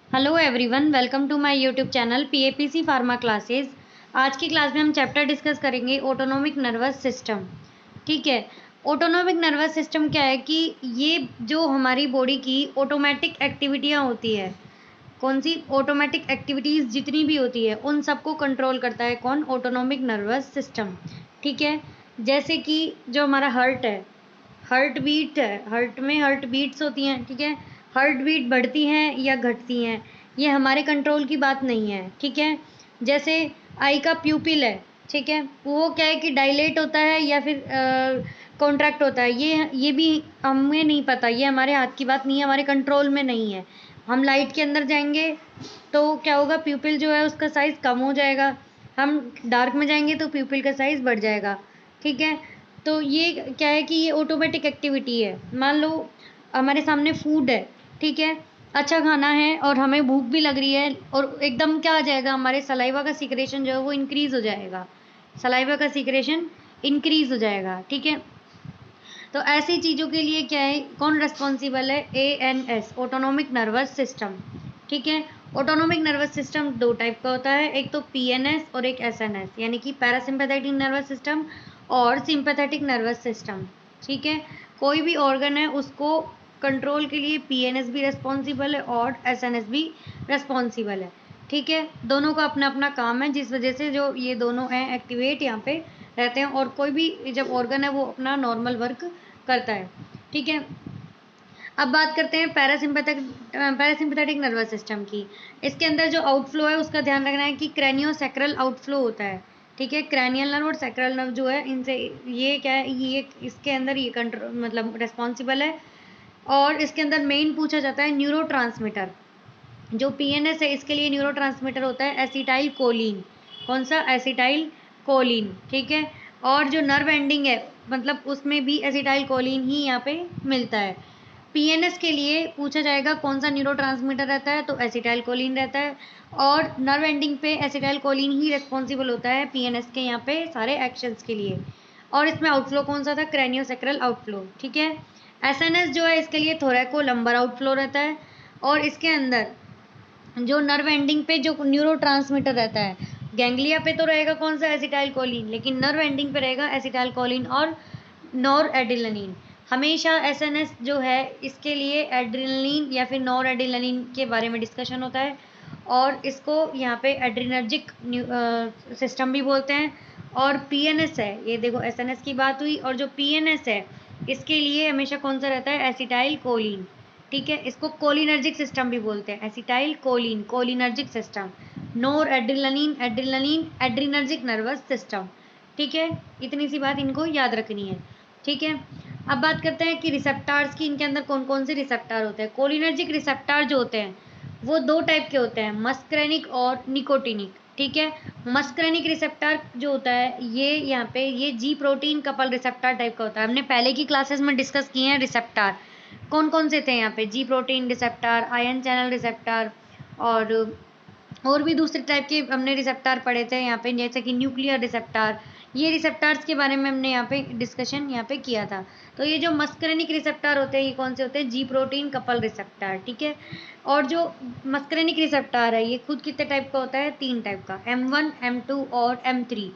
Hello everyone, welcome to my YouTube channel PAPC pharma classes. आज की class में हम चैप्टर डिस्कस करेंगे ऑटोनोमिक नर्वस सिस्टम। ठीक है। ऑटोनोमिक नर्वस सिस्टम क्या है कि ये जो हमारी बॉडी की ऑटोमेटिक एक्टिविटियाँ होती है, कौन सी ऑटोमेटिक एक्टिविटीज़ जितनी भी होती है उन सबको कंट्रोल करता है कौन? Autonomic nervous system. ठीक है। जैसे कि जो हमारा हार्ट है, हार्ट बीट है, हार्ट में हार्ट बीट्स होती हैं। ठीक है। हार्ट बीट बढ़ती हैं या घटती हैं, ये हमारे कंट्रोल की बात नहीं है। ठीक है। जैसे आई का प्यूपिल है, ठीक है, वो क्या है कि डायलेट होता है या फिर कॉन्ट्रैक्ट होता है, ये भी हमें नहीं पता, ये हमारे हाथ की बात नहीं है, हमारे कंट्रोल में नहीं है। हम लाइट के अंदर जाएंगे तो क्या होगा, प्यूपिल जो है उसका साइज़ कम हो जाएगा, हम डार्क में जाएंगे तो प्यूपिल का साइज़ बढ़ जाएगा। ठीक है। तो ये क्या है कि ये ऑटोमेटिक एक्टिविटी है। मान लो हमारे सामने फूड है, ठीक है, अच्छा खाना है और हमें भूख भी लग रही है, और एकदम क्या आ जाएगा, हमारे सलाइवा का सीक्रेशन जो है वो इंक्रीज़ हो जाएगा, सलाइवा का सीक्रेशन इंक्रीज़ हो जाएगा। ठीक है। तो ऐसी चीज़ों के लिए क्या है, कौन रिस्पॉन्सिबल है? ANS, autonomic nervous system. ठीक है। ऑटोनोमिक नर्वस सिस्टम दो टाइप का होता है, एक तो PNS और एक SNS, यानी कि पैरासिम्पैथेटिक नर्वस सिस्टम और सिंपैथेटिक नर्वस सिस्टम। ठीक है। कोई भी ऑर्गन है उसको कंट्रोल के लिए PNS भी रिस्पॉन्सिबल है और SNS भी रिस्पॉन्सिबल है। ठीक है। दोनों का अपना अपना काम है, जिस वजह से जो ये दोनों हैं एक्टिवेट यहाँ पे रहते हैं, और कोई भी जब ऑर्गन है वो अपना नॉर्मल वर्क करता है। ठीक है। अब बात करते हैं पैरासिम्पैथेटिक नर्वस सिस्टम की। इसके अंदर जो आउटफ्लो है उसका ध्यान रखना है कि क्रैनियोसैक्रल आउटफ्लो होता है। ठीक है। क्रैनियल नर्व और सैक्रल नर्व जो है, इनसे ये क्या है, ये इसके अंदर ये कंट्रोल मतलब रिस्पॉन्सिबल है। और इसके अंदर मेन पूछा जाता है न्यूरोट्रांसमीटर। जो PNS है इसके लिए न्यूरोट्रांसमीटर होता है एसिटाइल कोलिन। कौन सा? Acetyl choline. ठीक है। और जो नर्व एंडिंग है मतलब उसमें भी एसिटाइल कोलिन ही यहाँ पे मिलता है। PNS के लिए पूछा जाएगा कौन सा न्यूरोट्रांसमीटर रहता है, तो एसिटाइल कोलिन रहता है, और नर्व एंडिंग पे एसिटाइल कोलिन ही रिस्पॉन्सिबल होता है PNS के यहाँ पे सारे एक्शंस के लिए। और इसमें आउटफ्लो कौन सा था? क्रैनियोसैक्रल आउटफ्लो। ठीक है। SNS जो है इसके लिए थोरैको लंबर आउटफ्लो रहता है, और इसके अंदर जो नर्व एंडिंग पे जो न्यूरोट्रांसमीटर रहता है, गैंग्लिया पे तो रहेगा कौन सा? एसिटाइल कोलिन, लेकिन नर्व एंडिंग पे रहेगा एसिटाइल कोलिन और नॉर एड्रेनलिन। हमेशा SNS जो है इसके लिए एड्रेनलिन या फिर नॉर एड्रेनलिन के बारे में डिस्कशन होता है, और इसको यहाँ पे एड्रीनर्जिक सिस्टम भी बोलते हैं। और PNS है, ये देखो SNS की बात हुई, और जो PNS है इसके लिए हमेशा कौन सा रहता है? Acetyl choline. ठीक है। इसको कोलिनर्जिक सिस्टम भी बोलते हैं, acetyl choline cholinergic system. Noradrenaline adrenaline adrenergic nervous system. ठीक है। इतनी सी बात इनको याद रखनी है। ठीक है। अब बात करते हैं कि रिसेप्टार्स की, इनके अंदर कौन कौन से रिसेप्टार होते हैं। कोलिनर्जिक रिसेप्टार जो होते हैं वो दो टाइप के होते हैं, मस्करेनिक और निकोटिनिक। ठीक है। मस्करेनिक रिसेप्टार जो होता है ये यहाँ पे ये जी प्रोटीन कपल रिसेप्टार टाइप का होता है। हमने पहले की क्लासेस में डिस्कस किए हैं रिसेप्टार कौन कौन से थे यहाँ पे, जी protein receptor, ion channel receptor, और भी दूसरे टाइप के हमने रिसेप्टार पढ़े थे यहाँ पे, जैसे कि न्यूक्लियर रिसेप्टार। ये रिसेप्टार्स के बारे में हमने यहाँ पे डिस्कशन यहाँ पे किया था। तो ये जो मस्करेनिक रिसेप्टार होते हैं ये कौन से होते हैं? जी प्रोटीन कपल रिसेप्टार। ठीक है। और जो मस्करेनिक रिसेप्टार है ये खुद कितने टाइप का होता है? 3 टाइप का, M1, M2 और M3।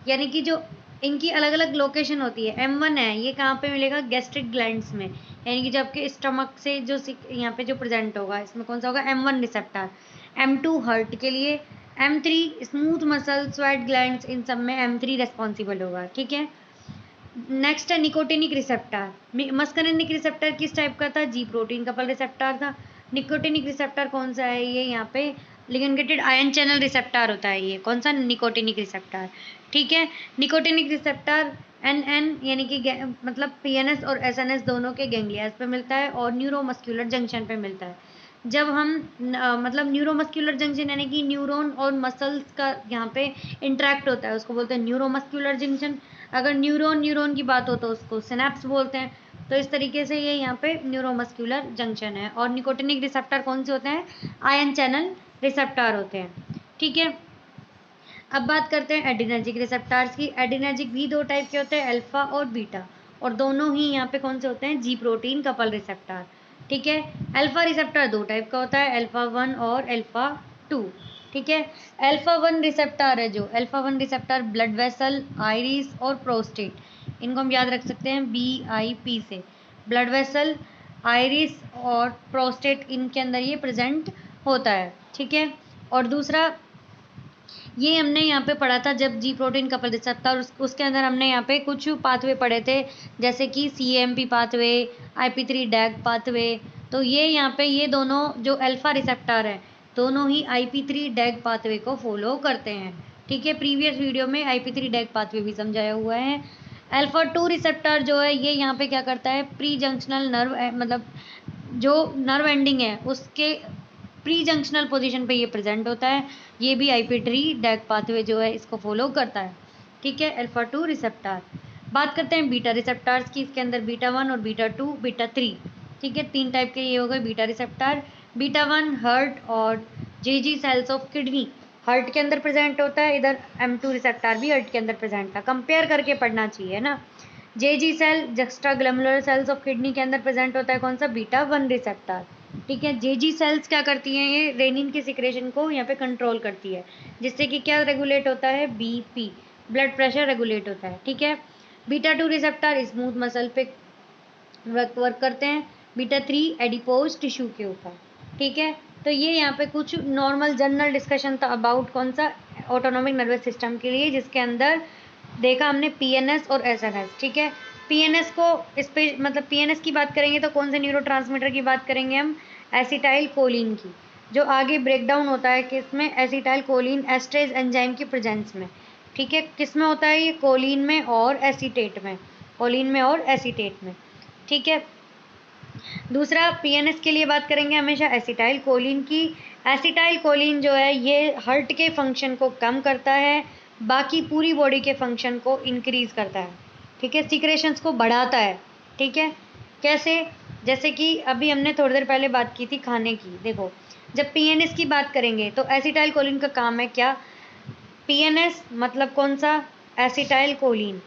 यानी कि जो इनकी अलग अलग लोकेशन होती है। M1 है ये कहाँ पे मिलेगा? गैस्ट्रिक ग्लैंड्स में, यानी कि जब आपके स्टमक से जो यहाँ पे जो प्रेजेंट होगा इसमें कौन सा होगा? M1 receptor. M2 हार्ट के लिए, M3 smooth muscle sweat glands, इन सब में M3 रिस्पॉन्सिबल होगा। ठीक है। नेक्स्ट है निकोटिनिक रिसेप्टर। मस्करेनिक रिसेप्टर किस टाइप का था? जी प्रोटीन कपल रिसेप्टर था। निकोटिनिक रिसेप्टर कौन सा है? ये यहाँ पे लिगेंडेटेड आयन चैनल रिसेप्टर होता है, ये कौन सा? Nicotinic receptor. ठीक है। निकोटिनिक रिसेप्टर NN यानी कि मतलब PNS और SNS दोनों के गैंग्लियाज पे मिलता है और न्यूरोमस्कुलर जंक्शन पे मिलता है। जब हम मतलब न्यूरोमस्कुलर जंक्शन यानी कि न्यूरॉन और मसल्स का यहाँ पे इंटरेक्ट होता है उसको बोलते हैं न्यूरोमस्कुलर जंक्शन। अगर न्यूरॉन न्यूरॉन की बात हो तो उसको सिनेप्स बोलते हैं। तो इस तरीके से ये यहाँ पे न्यूरोमस्कुलर जंक्शन है। और निकोटिनिक रिसेप्टर कौन से होते हैं? आयन चैनल रिसेप्टर होते हैं। ठीक है। अब बात करते हैं एड्रीनर्जिक रिसेप्टर्स की। एड्रीनर्जिक भी दो टाइप के होते हैं, अल्फा और बीटा, और दोनों ही यहाँ पे कौन से होते हैं? जी प्रोटीन कपल रिसेप्टर। ठीक है। अल्फा रिसेप्टर दो टाइप का होता है, अल्फा 1 और अल्फा 2। ठीक है। अल्फा 1 रिसेप्टर है जो alpha 1 receptor blood vessel, iris और प्रोस्टेट, इनको हम याद रख सकते हैं BIP से। ब्लड वेसल, आइरिस और प्रोस्टेट, इनके अंदर ये प्रेजेंट होता है। ठीक है। और दूसरा ये हमने यहाँ पे पढ़ा था जब जी प्रोटीन कपल रिसेप्टर, उसके अंदर हमने यहाँ पे कुछ पाथवे पढ़े थे, जैसे कि CAMP पाथवे, IP3 डैग पाथवे। तो ये यहाँ पे ये दोनों जो अल्फा रिसेप्टर है दोनों ही IP3 डैग पाथवे को फॉलो करते हैं। ठीक है। प्रीवियस वीडियो में IP3 डैग पाथवे भी समझाया हुआ है। अल्फा 2 रिसेप्टर जो है ये यहाँ पे क्या करता है, प्री जंक्शनल नर्व, मतलब जो नर्व एंडिंग है उसके प्री जंक्शनल पोजीशन पे ये प्रेजेंट होता है। ये भी IP3 डैग पाथवे जो है इसको फॉलो करता है। ठीक है। Alpha 2 receptor. बात करते हैं बीटा रिसेप्टर्स की। इसके अंदर बीटा 1 और बीटा 2, बीटा 3। ठीक है। 3 टाइप के ये हो गए बीटा रिसेप्टर। बीटा 1 हार्ट और JG cells of kidney, heart के अंदर प्रेजेंट होता है। इधर M2 रिसेप्टर भी हार्ट के अंदर प्रेजेंट था, कंपेयर करके पढ़ना चाहिए ना। JG cell juxtaglomerular cells of kidney के अंदर प्रेजेंट होता है कौन सा, बीटा 1 रिसेप्टर। ठीक है। JG सेल्स क्या करती हैं, ये रेनिन की सिक्रेशन को यहाँ पे कंट्रोल करती है, जिससे कि क्या रेगुलेट होता है, BP, ब्लड प्रेशर रेगुलेट होता है। ठीक है। बीटा 2 रिसेप्टर स्मूथ मसल पे वर्क करते हैं। बीटा 3 एडिपोज टिश्यू के ऊपर। ठीक है। तो ये यहाँ पे कुछ नॉर्मल जनरल डिस्कशन था अबाउट कौन सा, ऑटोनॉमिक नर्वस सिस्टम के लिए, जिसके अंदर देखा हमने PNS और SNS। ठीक है। PNS को मतलब PNS की बात करेंगे तो कौन से न्यूरोट्रांसमीटर की बात करेंगे हम, एसिटाइल कोलिन की, जो आगे ब्रेकडाउन होता है किसमें, एसिटाइल कोलिन एस्ट्रेज एंजाइम की प्रेजेंस में। ठीक है। किसमें होता है ये, कोलिन में और एसीटेट में, कोलिन में और एसीटेट में। ठीक है। दूसरा PNS के लिए बात करेंगे हमेशा एसिटाइल कोलिन की। एसिटाइल कोलिन जो है ये हार्ट के फंक्शन को कम करता है, बाकी पूरी बॉडी के फंक्शन को इंक्रीज करता है। ठीक है। सीक्रेशंस को बढ़ाता है। ठीक है। कैसे, जैसे कि अभी हमने थोड़ी देर पहले बात की थी खाने की। देखो जब PNS की बात करेंगे तो एसिटाइल कोलिन का काम है क्या, PNS मतलब कौन सा, एसिटाइल कोलिन।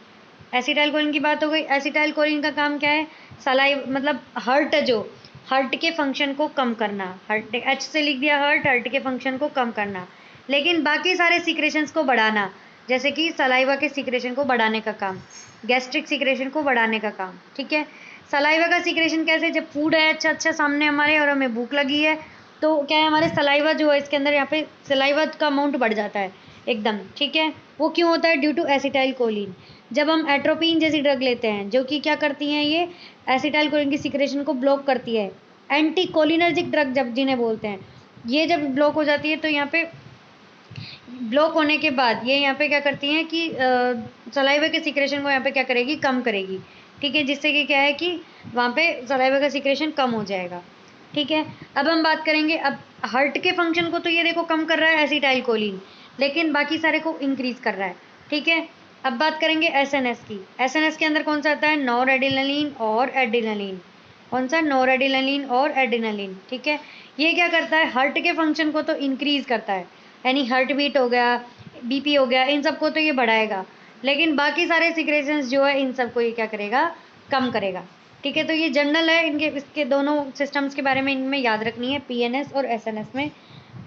एसिटाइल कोलिन की बात हो गई। एसिटाइल कोलिन का काम क्या है, सलाइव मतलब हार्ट के फंक्शन को कम करना, हार्ट H से लिख दिया, हार्ट के फंक्शन को कम करना, लेकिन बाकी सारे सीक्रेशंस को बढ़ाना, जैसे कि सलाइवा के सीक्रेशन को बढ़ाने का काम, गैस्ट्रिक सीक्रेशन को बढ़ाने का काम। ठीक है। सलाइवा का सीक्रेशन कैसे, जब फूड है अच्छा सामने हमारे और हमें भूख लगी है तो क्या है, हमारे सलाइवा जो है इसके अंदर यहाँ पे सलाइवा का अमाउंट बढ़ जाता है एकदम। ठीक है। वो क्यों होता है, ड्यू टू एसिटाइल कोलिन। जब हम एट्रोपिन जैसी ड्रग लेते हैं जो कि क्या करती हैं, ये एसिटाइल कोलिन की सिक्रेशन को ब्लॉक करती है, एंटी कोलिनर्जिक ड्रग जब जिन्हें बोलते हैं, ये जब ब्लॉक हो जाती है तो यहाँ पे ब्लॉक होने के बाद ये यहाँ पे क्या करती हैं कि सलाइवा के सिक्रेशन को यहाँ पे क्या करेगी, कम करेगी। ठीक है। जिससे कि क्या है कि वहाँ पे सलाइवा का सिक्रेशन कम हो जाएगा। ठीक है। अब हम बात करेंगे, अब हार्ट के फंक्शन को तो ये देखो कम कर रहा है एसिटाइल कोलिन, लेकिन बाकी सारे को इंक्रीज कर रहा है। ठीक है। अब बात करेंगे SNS की। SNS के अंदर कौन सा आता है, नॉरएड्रेनालिन और एड्रेनालिन। कौन सा, नॉरएड्रेनालिन और एड्रेनालिन। ठीक है। ये क्या करता है, हार्ट के फंक्शन को तो इंक्रीज करता है, यानी हार्ट बीट हो गया, BP हो गया, इन सबको तो ये बढ़ाएगा, लेकिन बाकी सारे सिक्रेशंस जो है इन सबको ये क्या करेगा, कम करेगा। ठीक है। तो ये जनरल है, इसके दोनों सिस्टम्स के बारे में इनमें याद रखनी है, PNS और SNS में।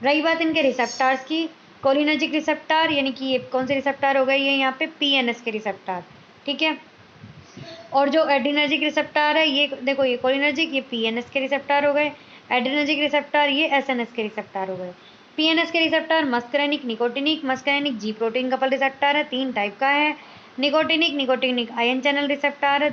रही बात इनके रिसेप्टर्स की, कोलिनर्जिक रिसेप्टर, यानी कि ये कौन से रिसेप्टर हो गए, ये यहाँ पे PNS के रिसेप्टर। ठीक है। और जो एड्रेनर्जिक रिसेप्टर है ये देखो, ये कोलिनर्जिक, ये PNS के रिसेप्टर हो गए। एड्रेनर्जिक रिसेप्टर ये SNS के रिसेप्टर हो गए। PNS के रिसेप्टर मस्करेनिक, निकोटिनिक। मस्करेनिक जी प्रोटीन कपल रिसेप्टर है, 3 टाइप का है। निकोटिनिक आयन चैनल रिसेप्टर है,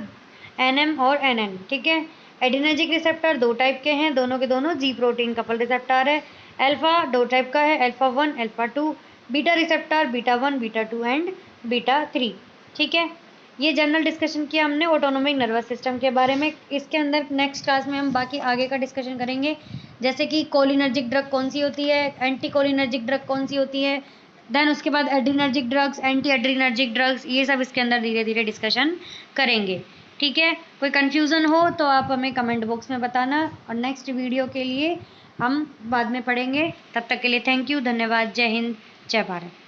NM और NN। ठीक है। एड्रेनर्जिक रिसेप्टर 2 टाइप के हैं, दोनों के दोनों जी प्रोटीन कपल रिसेप्टर है। अल्फा 2 टाइप का है, alpha 1, alpha 2। Beta receptor beta 1, beta 2 and beta 3। ठीक है। ये जनरल डिस्कशन किया हमने ऑटोनोमिक नर्वस सिस्टम के बारे में। इसके अंदर नेक्स्ट क्लास में हम बाकी आगे का डिस्कशन करेंगे, जैसे कि कोलिनर्जिक ड्रग कौन सी होती है, एंटी कोलिनर्जिक ड्रग कौन सी होती है, देन उसके बाद adrenergic drugs, anti adrenergic drugs, ये सब इसके अंदर धीरे धीरे डिस्कशन करेंगे। ठीक है। कोई कन्फ्यूज़न हो तो आप हमें कमेंट बॉक्स में बताना, और नेक्स्ट वीडियो के लिए हम बाद में पढ़ेंगे। तब तक के लिए थैंक यू, धन्यवाद, जय हिंद, जय भारत।